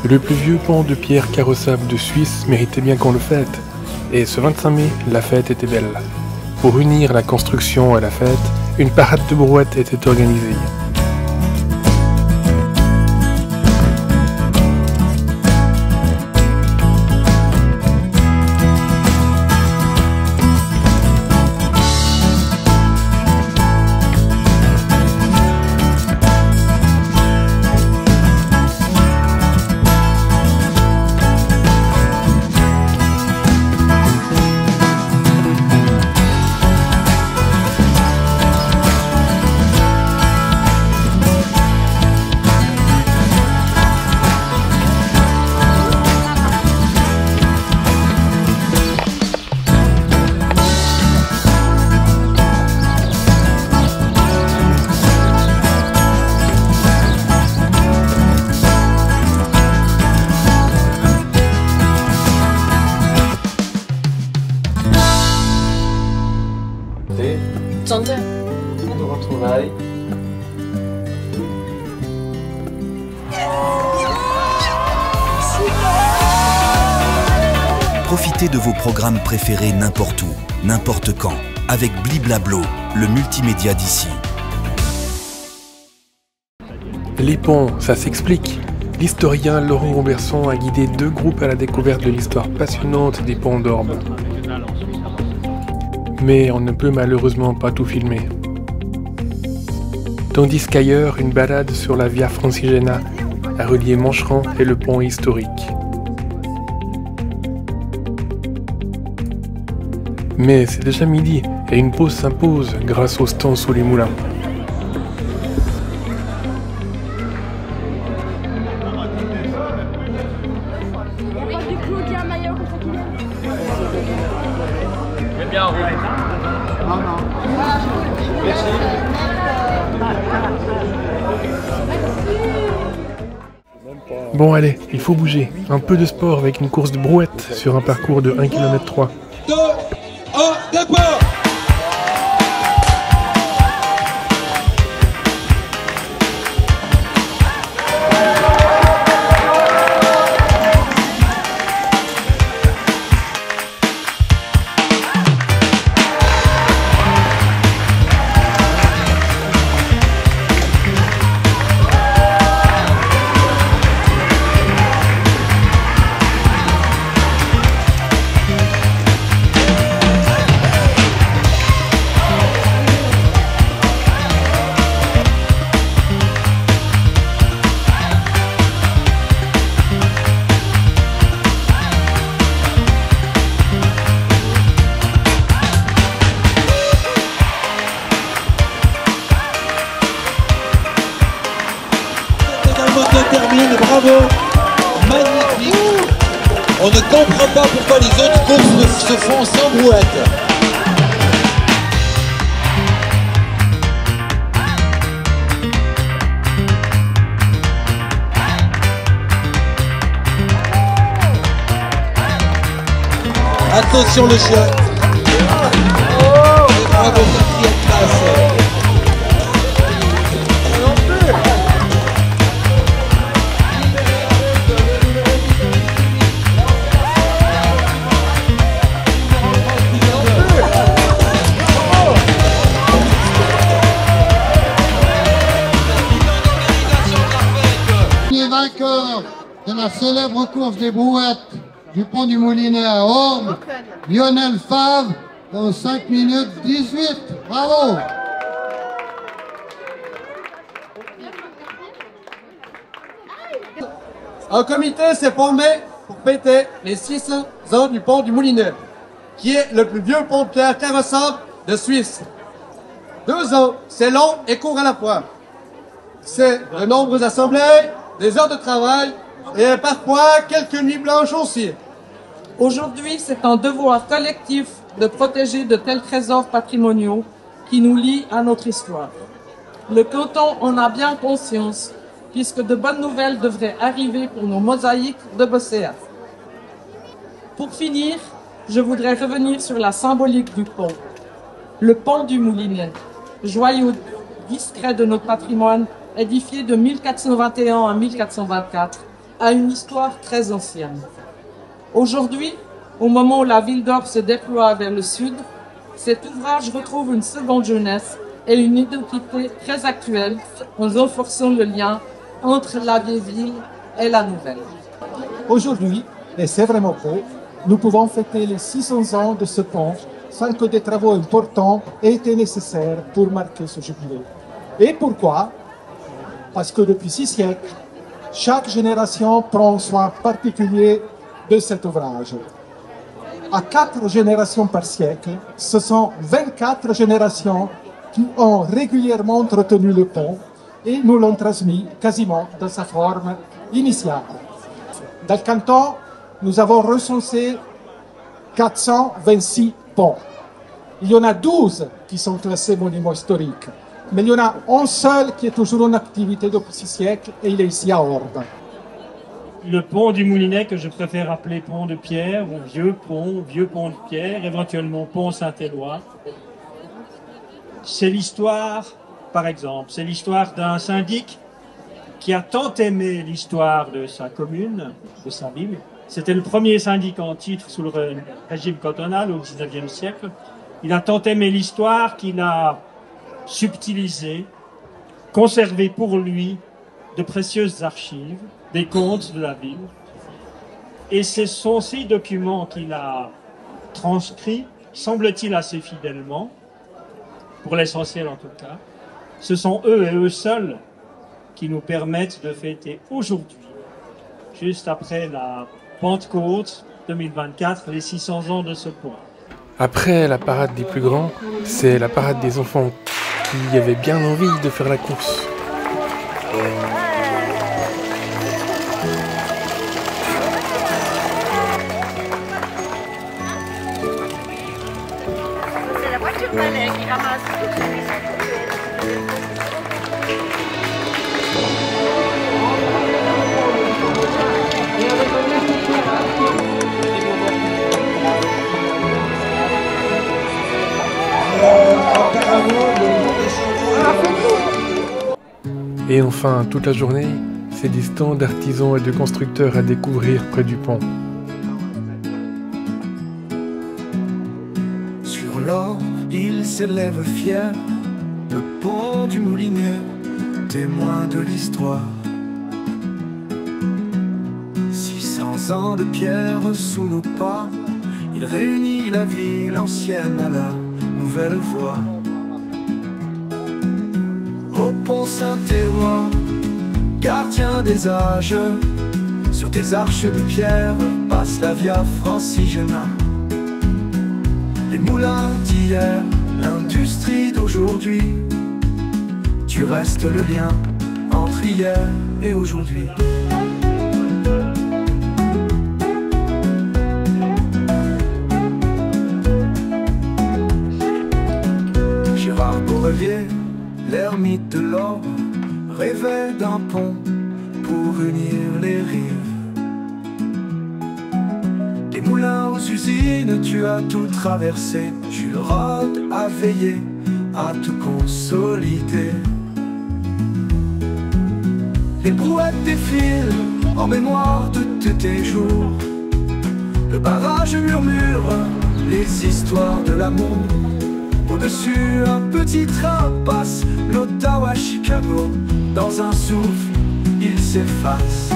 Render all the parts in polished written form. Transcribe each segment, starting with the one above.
Le plus vieux pont de pierre carrossable de Suisse méritait bien qu'on le fête. Et ce 25 mai, la fête était belle. Pour unir la construction à la fête, une parade de brouettes était organisée. Santé. De retrouvailles. Profitez de vos programmes préférés n'importe où, n'importe quand, avec Bliblablo, le multimédia d'ici. Les ponts, ça s'explique. L'historien Laurent Roberson a guidé 2 groupes à la découverte de l'histoire passionnante des ponts d'Orbe. Mais on ne peut malheureusement pas tout filmer. Tandis qu'ailleurs, une balade sur la Via Francigena a relié Mancheran et le pont historique. Mais c'est déjà midi et une pause s'impose grâce au stand sous les moulins. Bon allez, il faut bouger. Un peu de sport avec une course de brouette sur un parcours de 1,3 km. 2, 1, départ! Termine, bravo, magnifique. On ne comprend pas pourquoi les autres courses se font sans brouette. Attention le chien. Et bravo, 4e place. Vainqueur de la célèbre course des brouettes du pont du Moulinet à Orbe, Lionel Favre, dans 5 minutes 18. Bravo! Un comité s'est formé pour fêter les 600 ans du pont du Moulinet, qui est le plus vieux pont de pierre carrossable de Suisse. 2 ans, c'est long et court à la fois. C'est de nombreuses assemblées, des heures de travail et parfois quelques nuits blanches aussi. Aujourd'hui, c'est un devoir collectif de protéger de tels trésors patrimoniaux qui nous lient à notre histoire. Le canton en a bien conscience, puisque de bonnes nouvelles devraient arriver pour nos mosaïques de Bosséa. Pour finir, je voudrais revenir sur la symbolique du pont. Le pont du Moulinet, joyau discret de notre patrimoine, édifié de 1421 à 1424, a une histoire très ancienne. Aujourd'hui, au moment où la ville d'Orbe se déploie vers le sud, cet ouvrage retrouve une seconde jeunesse et une identité très actuelle en renforçant le lien entre la vieille ville et la nouvelle. Aujourd'hui, et c'est vraiment beau, nous pouvons fêter les 600 ans de ce pont sans que des travaux importants aient été nécessaires pour marquer ce jubilé. Et pourquoi? Parce que depuis 6 siècles, chaque génération prend soin particulier de cet ouvrage. À 4 générations par siècle, ce sont 24 générations qui ont régulièrement entretenu le pont et nous l'ont transmis quasiment dans sa forme initiale. Dans le canton, nous avons recensé 426 ponts. Il y en a 12 qui sont classés monuments historiques, mais il y en a un seul qui est toujours en activité depuis 6 siècles et il est ici à Orbe. Le pont du Moulinet, que je préfère appeler pont de pierre, ou vieux pont de pierre, éventuellement pont Saint-Éloi. C'est l'histoire, par exemple, c'est l'histoire d'un syndic qui a tant aimé l'histoire de sa commune, de sa ville. C'était le premier syndic en titre sous le régime cantonal au XIXe siècle. Il a tant aimé l'histoire qu'il a subtilisé, conservé pour lui de précieuses archives, des comptes de la ville. Et ce sont ces documents qu'il a transcrits, semble-t-il assez fidèlement, pour l'essentiel en tout cas. Ce sont eux et eux seuls qui nous permettent de fêter aujourd'hui, juste après la Pentecôte 2024, les 600 ans de ce pont. Après la parade des plus grands, c'est la parade des enfants qui avaient bien envie de faire la course. C'est la voiture balai qui ramasse. Et enfin, toute la journée, c'est des stands d'artisans et de constructeurs à découvrir près du pont. Sur l'Orbe, il s'élève fier, le pont du Moulinet, témoin de l'histoire. 600 ans de pierre sous nos pas, il réunit la ville ancienne à la nouvelle voie. Au pont Saint-Éloi, gardien des âges, sur tes arches de pierre passe la Via Francigena. Les moulins d'hier, l'industrie d'aujourd'hui, tu restes le lien entre hier et aujourd'hui. Gérard Beaurevier, l'ermite de l'Orbe, rêvait d'un pont pour unir les rives. Des moulins aux usines, tu as tout traversé. Jules Rode a veillé à te consolider. Les brouettes défilent en mémoire de tous tes jours. Le barrage murmure les histoires de l'amour. Au-dessus, un petit train passe l'Ottawa-Chicago. Dans un souffle, il s'efface.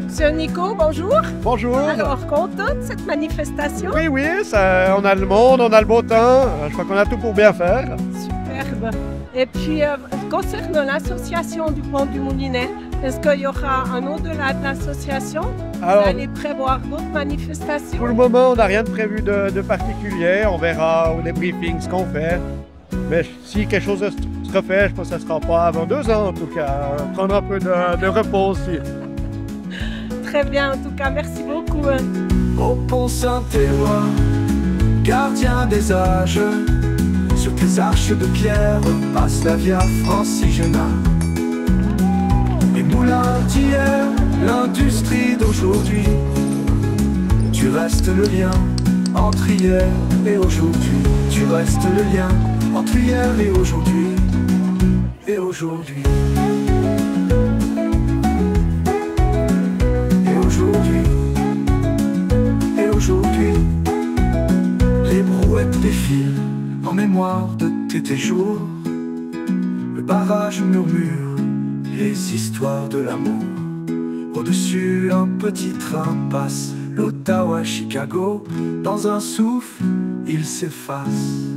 Monsieur Nico, bonjour. Bonjour. Alors, content de cette manifestation? Oui, oui, on a le monde, on a le beau temps. Je crois qu'on a tout pour bien faire. Superbe. Et puis, concernant l'association du pont du Moulinet, est-ce qu'il y aura un au-delà de l'association? Vous allez prévoir d'autres manifestations? Pour le moment, on n'a rien de prévu de particulier. On verra au débriefing ce qu'on fait. Mais si quelque chose se refait, je pense que ça ne sera pas avant 2 ans en tout cas. Prendre un peu de repos aussi. Très bien, en tout cas, merci beaucoup. Au pont Saint-Éloi, gardien des âges, sur tes arches de pierre passe la Via Francigena. Les moulins d'hier, l'industrie d'aujourd'hui, tu restes le lien entre hier et aujourd'hui. Tu restes le lien entre hier et aujourd'hui. Et aujourd'hui. mémoire de tes jours. Le barrage murmure les histoires de l'amour. Au-dessus, un petit train passe, l'Ottawa, Chicago. Dans un souffle, il s'efface.